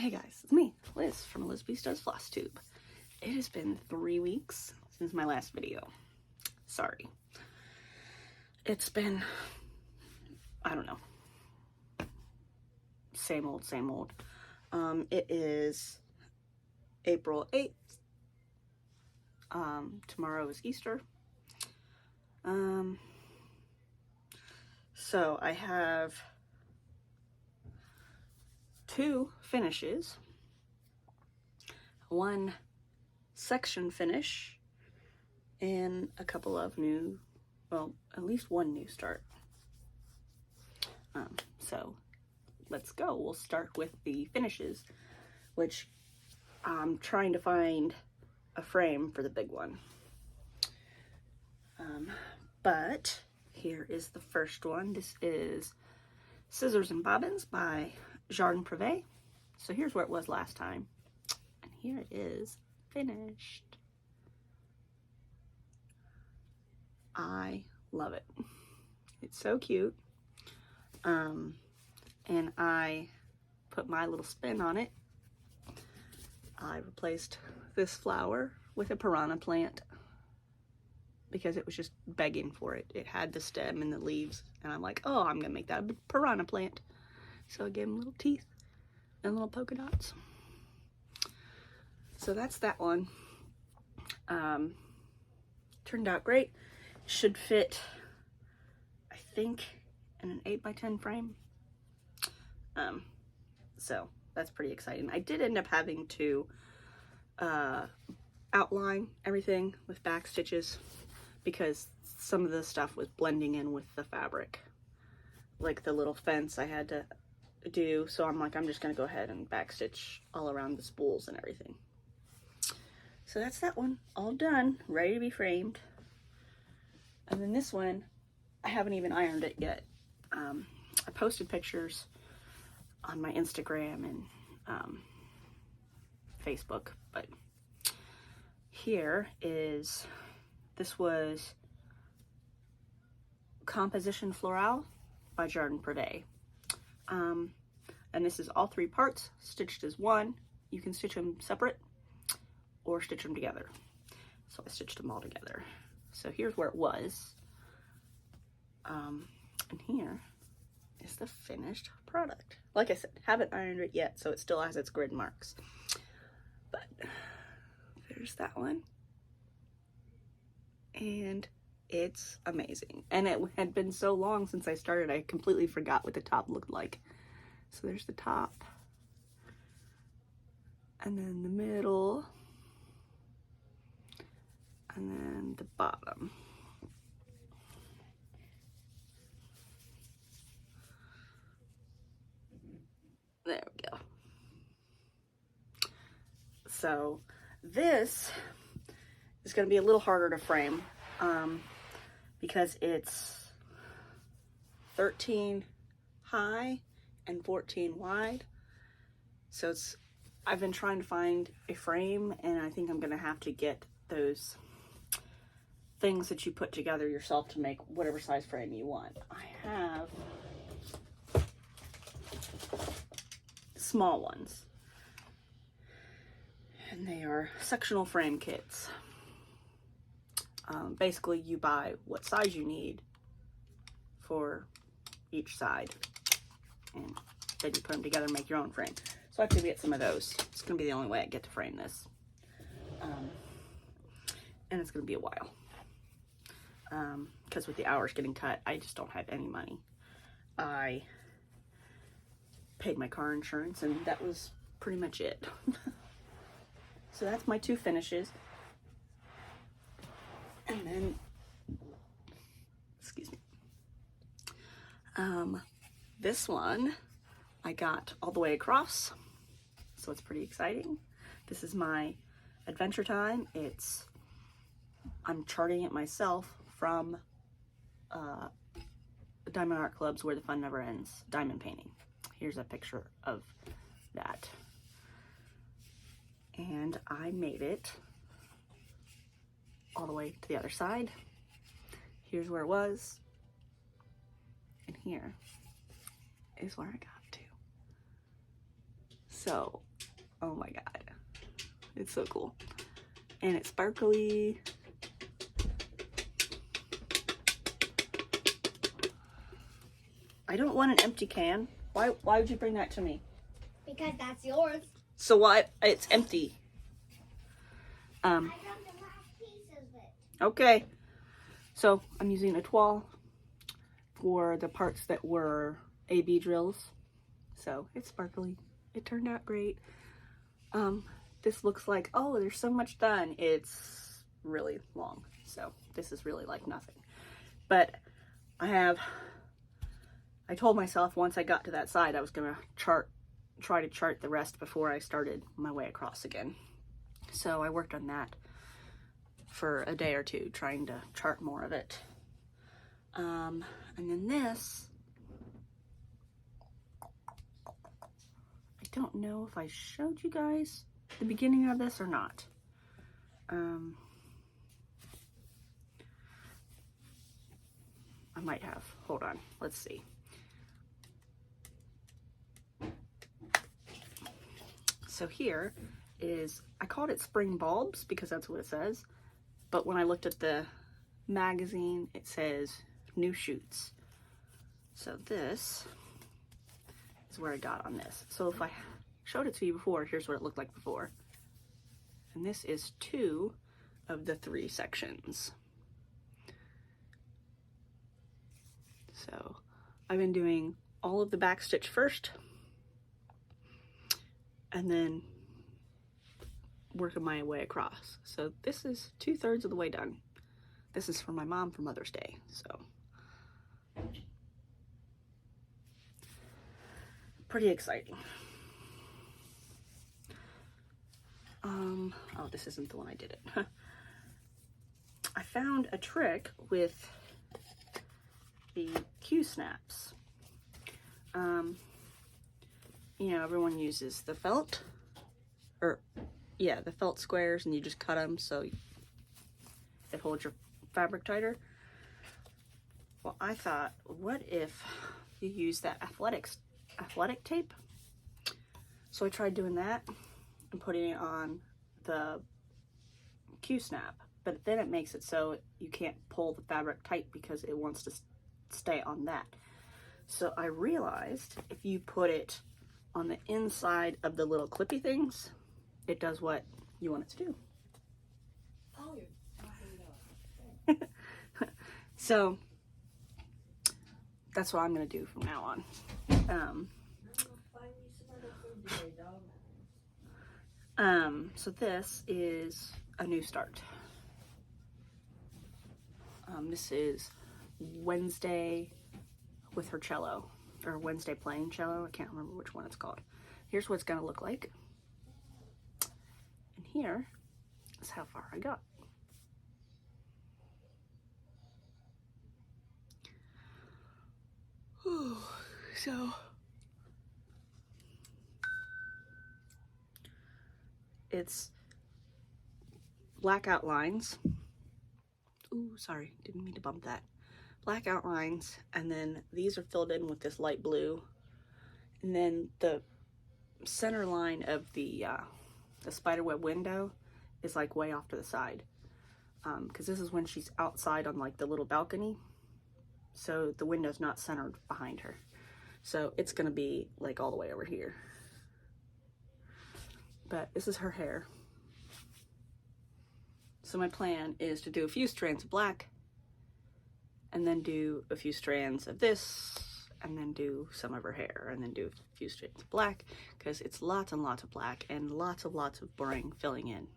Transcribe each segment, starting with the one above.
Hey guys, it's me, Liz from Liz Does Flosstube. It has been 3 weeks since my last video. Sorry. It's been, I don't know, same old, same old. It is April 8th. Tomorrow is Easter. So I have 2 finishes, 1 section finish, and a couple of new, well, at least 1 new start. So let's go. We'll start with the finishes, which I'm trying to find a frame for the big one. But here is the first one. This is Scissors and Bobbins by Jardin Privé. So here's where it was last time. And here it is, finished. I love it. It's so cute. And I put my little spin on it. I replaced this flower with a piranha plant because it was just begging for it. It had the stem and the leaves, and I'm like, oh, I'm gonna make that a piranha plant. So I gave him little teeth and little polka dots. So that's that one. Turned out great. Should fit, I think, in an 8x10 frame. So that's pretty exciting. I did end up having to outline everything with back stitches because some of the stuff was blending in with the fabric. Like the little fence I had to do, so I'm like, I'm just gonna go ahead and backstitch all around the spools and everything. So that's that one, all done, ready to be framed. And then this one, I haven't even ironed it yet. I posted pictures on my Instagram and Facebook, but here is, this was Composition Florale by Jardin Privé. And this is all 3 parts stitched as one. You can stitch them separate or stitch them together. So I stitched them all together. So here's where it was. And here is the finished product. Like I said, haven't ironed it yet, so it still has its grid marks. But there's that one. And it's amazing. And it had been so long since I started, I completely forgot what the top looked like. So there's the top. And then the middle. And then the bottom. There we go. So this is going to be a little harder to frame because it's 13 high and 14 wide. So it's, I've been trying to find a frame, and I think I'm going to have to get those things that you put together yourself to make whatever size frame you want. I have small ones, and they are sectional frame kits. Basically, you buy what size you need for each side, and then you put them together and make your own frame. So I have to get some of those. It's going to be the only way I get to frame this. And it's going to be a while. Because with the hours getting cut, I just don't have any money. I paid my car insurance, and that was pretty much it. So that's my 2 finishes. And then, excuse me, this one I got all the way across, so it's pretty exciting. This is my adventure time. I'm charting it myself from the Diamond Art Club's Where the Fun Never Ends diamond painting. Here's a picture of that. And I made it all the way to the other side. Here's where it was. And here is where I got to. So Oh my god. It's so cool. And it's sparkly. I don't want an empty can. Why would you bring that to me? Because that's yours. So why it's empty? I found the last piece of it. Okay. So I'm using a toile for the parts that were AB drills. So it's sparkly. It turned out great. This looks like, oh, there's so much done. It's really long. So this is really like nothing. But I told myself once I got to that side, I was gonna try to chart the rest before I started my way across again. So I worked on that for a day or two, trying to chart more of it. And then this, I don't know if I showed you guys the beginning of this or not. I might have. Hold on. Let's see. So here is, I called it spring bulbs because that's what it says. But when I looked at the magazine, it says new shoots. So this is where I got on this. So if I showed it to you before, here's what it looked like before. And this is 2 of the 3 sections. So I've been doing all of the back stitch first and then working my way across. So this is 2/3 of the way done. This is for my mom for Mother's Day, so pretty exciting. Oh, this isn't the one I did it. I found a trick with the Q snaps. You know, everyone uses the felt, or yeah, the felt squares, and you just cut them so it holds your fabric tighter. Well, I thought, what if you use that athletic tape? So I tried doing that and putting it on the Q snap, but then it makes it so you can't pull the fabric tight because it wants to stay on that. So I realized if you put it on the inside of the little clippy things, it does what you want it to do. Oh, So that's what I'm gonna do from now on. So this is a new start. This is Wednesday with her cello, or Wednesday playing cello. I can't remember which one it's called. Here's what it's gonna look like. And here is how far I got. So it's black outlines. Ooh, sorry, didn't mean to bump that. Black outlines, and then these are filled in with this light blue. And then the center line of the spiderweb window is like way off to the side. Because this is when she's outside on like the little balcony. So the window's not centered behind her. So it's gonna be like all the way over here. But this is her hair. So my plan is to do a few strands of black, and then do a few strands of this, and then do some of her hair, and then do a few strands of black, because it's lots and lots of black and lots of boring filling in.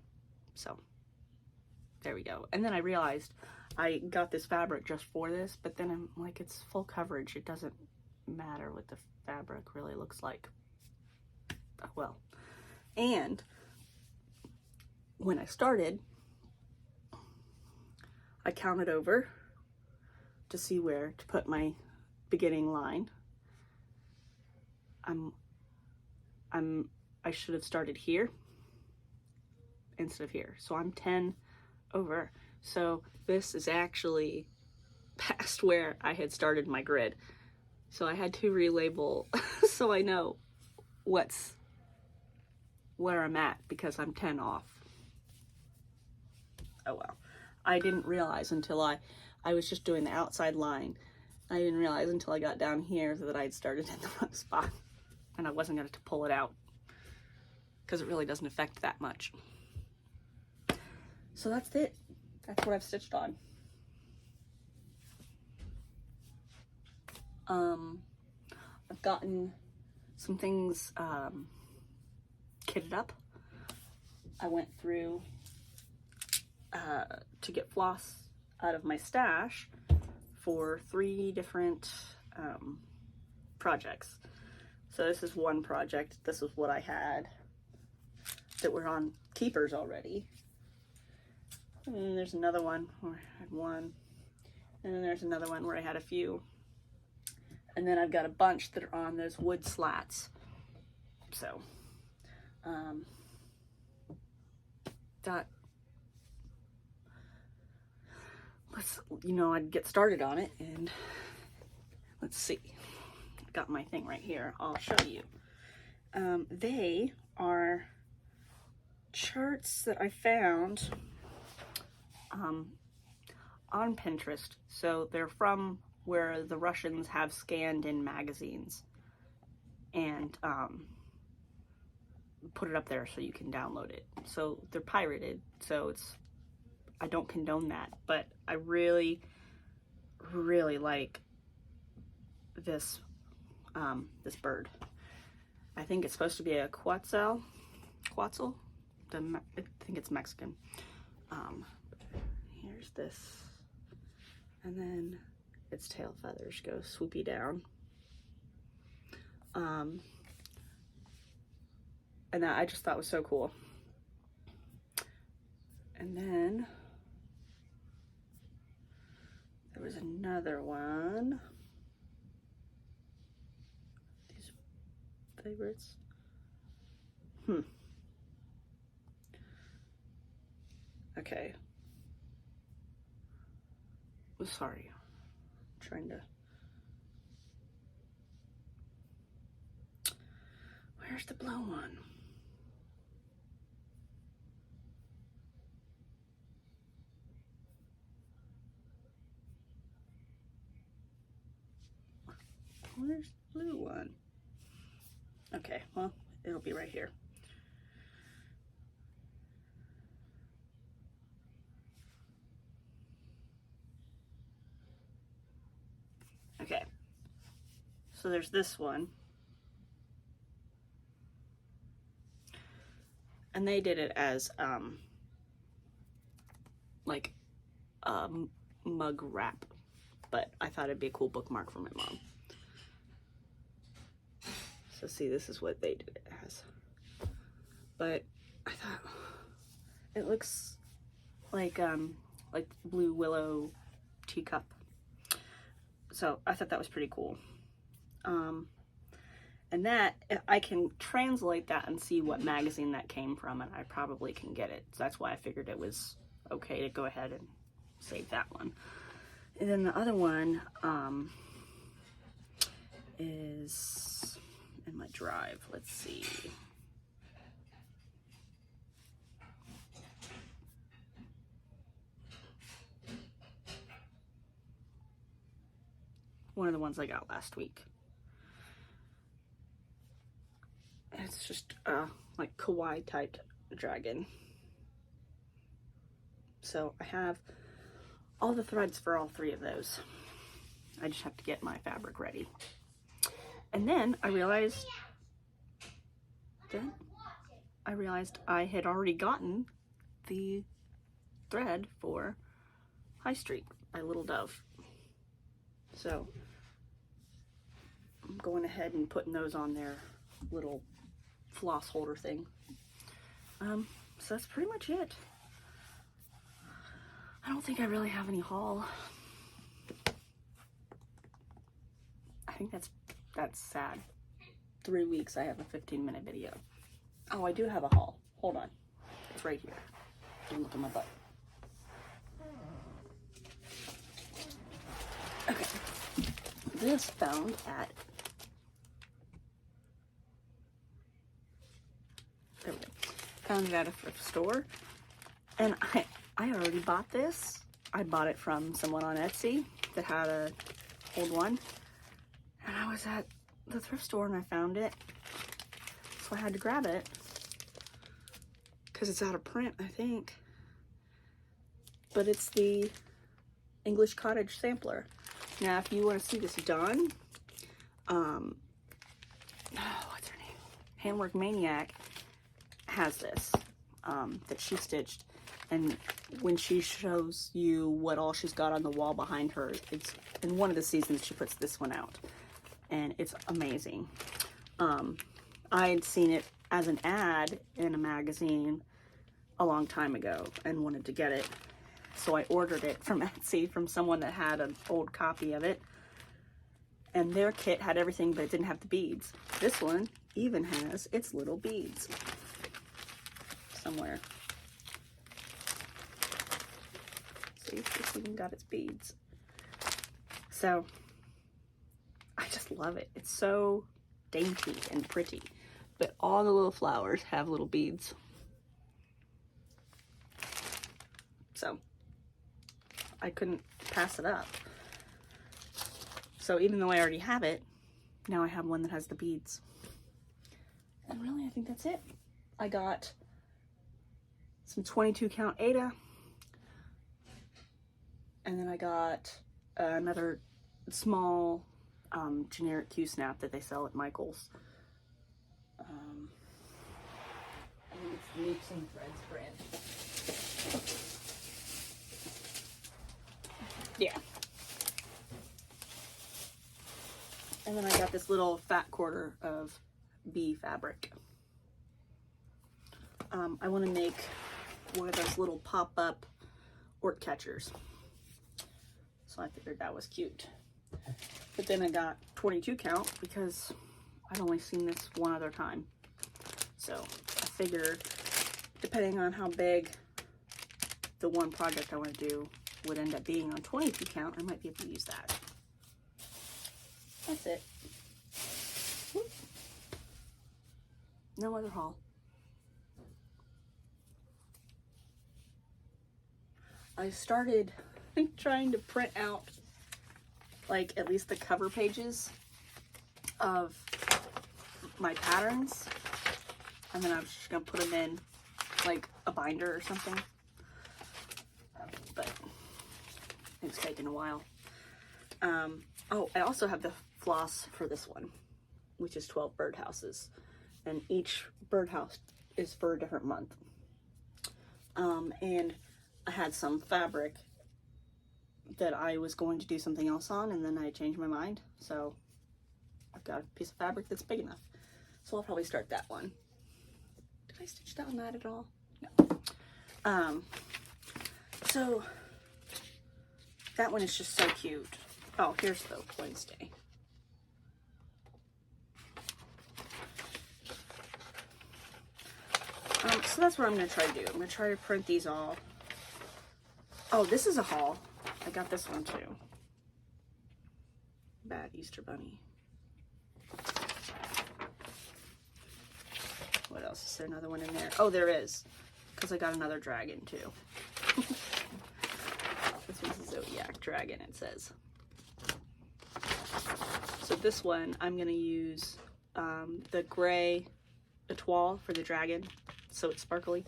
So there we go. And then I realized I got this fabric just for this, but then I'm like, it's full coverage. It doesn't matter what the fabric really looks like. Well, and when I started, I counted over to see where to put my beginning line. I should have started here instead of here. So I'm 10 over. So this is actually past where I had started my grid. So I had to relabel so I know what's where I'm at because I'm 10 off. Oh well. I didn't realize until I was just doing the outside line. I didn't realize until I got down here that I'd started in the wrong spot. And I wasn't going to pull it out. Because it really doesn't affect that much. So that's it. That's what I've stitched on. I've gotten some things kitted up. I went through to get floss out of my stash for 3 different projects. So this is one project. This is what I had that were on keepers already. And then there's another one where I had one. And then there's another one where I had a few. And then I've got a bunch that are on those wood slats. So, I'd get started on it, and let's see. Got my thing right here. I'll show you. They are charts that I found on Pinterest. So they're from where the Russians have scanned in magazines and put it up there so you can download it. So they're pirated, so I don't condone that, but I really, really like this this bird. I think it's supposed to be a quetzal. I think it's Mexican. Here's this, and then its tail feathers go swoopy down. And that I just thought was so cool. And then there was another one. These favorites. Okay. Oh, sorry. I'm trying to. Where's the blue one? Where's the blue one? Okay, well, it'll be right here. Okay, so there's this one. And they did it as, like, mug wrap. But I thought it'd be a cool bookmark for my mom. So see, this is what they did it as. But I thought it looks like blue willow teacup. So I thought that was pretty cool. And that, I can translate that and see what magazine that came from, and I probably can get it. So that's why I figured it was okay to go ahead and save that one. And then the other one is in my drive. Let's see. One of the ones I got last week. It's just like kawaii type dragon. So I have all the threads for all 3 of those. I just have to get my fabric ready. And then I realized I had already gotten the thread for High Street by Little Dove. So I'm going ahead and putting those on their little floss holder thing. So that's pretty much it. I don't think I really have any haul. I think that's sad. 3 weeks I have a 15-minute video. Oh, I do have a haul. Hold on. It's right here. Don't look at my butt. Okay. This found at there we go. Found it at a thrift store. And I already bought this. I bought it from someone on Etsy that had a old one. And I was at the thrift store and I found it. So I had to grab it. Because it's out of print, I think. But it's the English Cottage Sampler. Now, if you want to see this done, what's her name? Handwork Maniac has this that she stitched. And when she shows you what all she's got on the wall behind her, it's in one of the seasons she puts this one out. And it's amazing. I had seen it as an ad in a magazine a long time ago and wanted to get it. So I ordered it from Etsy from someone that had an old copy of it. And their kit had everything, but it didn't have the beads. This one even has its little beads somewhere. See, it's even got its beads. So I just love it. It's so dainty and pretty, but all the little flowers have little beads. So I couldn't pass it up. So even though I already have it, now I have one that has the beads. And really, I think that's it. I got some 22 count Aida. And then I got another small generic Q-snap that they sell at Michael's. I think it's the Loops and Threads brand. Yeah. And then I got this little fat quarter of bee fabric. I want to make one of those little pop-up wart catchers. So I figured that was cute. But then I got 22 count because I'd only seen this one other time. So I figure, depending on how big the one project I want to do would end up being on 22 count, I might be able to use that. That's it. Whoop. No other haul. I started trying to print out like at least the cover pages of my patterns, and then I'm just gonna put them in like a binder or something, but it's taking a while. Oh, I also have the floss for this one, which is 12 birdhouses, and each birdhouse is for a different month. And I had some fabric that I was going to do something else on, and then I changed my mind. So I've got a piece of fabric that's big enough. So I'll probably start that one. Did I stitch down that at all? No. So that one is just so cute. Oh, here's the Wednesday. So that's what I'm going to try to do. I'm going to try to print these all. Oh, this is a haul. I got this one too. Bad Easter Bunny. What else? Is there another one in there? Oh, there is. Because I got another dragon too. This one's a Zodiac dragon, it says. So this one, I'm going to use the gray etoile for the dragon, so it's sparkly.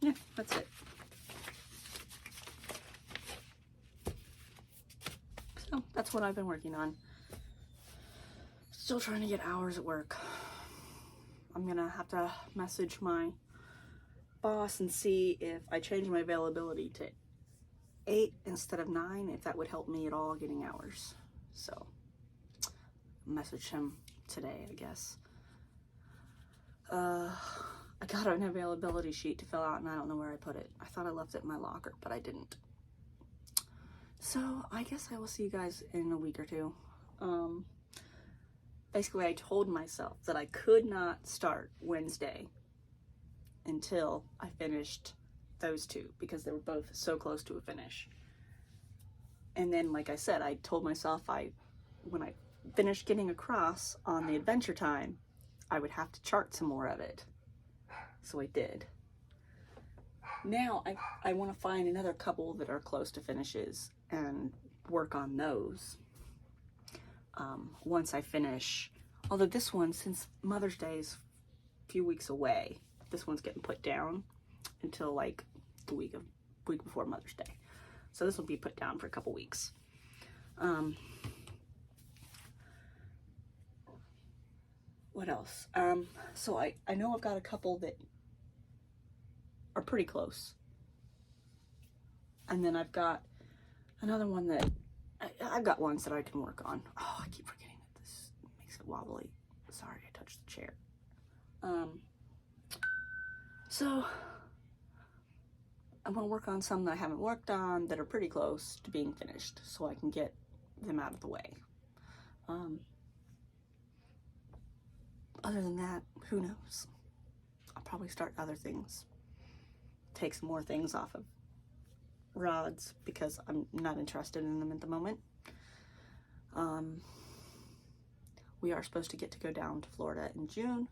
Yeah, that's it. So that's what I've been working on. Still trying to get hours at work. I'm gonna have to message my boss and see if I change my availability to 8 instead of 9, if that would help me at all getting hours. So message him today, I guess. I got an availability sheet to fill out and I don't know where I put it. I thought I left it in my locker, but I didn't. So I guess I will see you guys in a week or two. Basically, I told myself that I could not start Wednesday until I finished those two because they were both so close to a finish. And then, like I said, I told myself I when I finished getting across on the Adventure Time, I would have to chart some more of it. So I did. Now I want to find another couple that are close to finishes and work on those. Once I finish, although this one, since Mother's Day is a few weeks away, this one's getting put down until like the week before Mother's Day. So this will be put down for a couple weeks. What else? So I know I've got a couple that are pretty close. And then I've got another one that I've got ones that I can work on. Oh, I keep forgetting that this makes it wobbly. Sorry, I touched the chair. So I'm gonna work on some that I haven't worked on that are pretty close to being finished so I can get them out of the way. Other than that, who knows? I'll probably start other things. Take some more things off of rods because I'm not interested in them at the moment. We are supposed to get to go down to Florida in June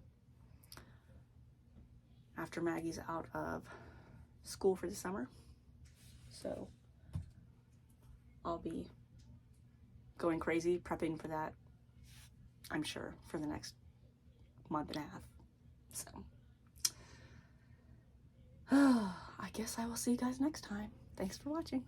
after Maggie's out of school for the summer. So I'll be going crazy prepping for that, I'm sure, for the next month and a half. So I guess I will see you guys next time. Thanks for watching.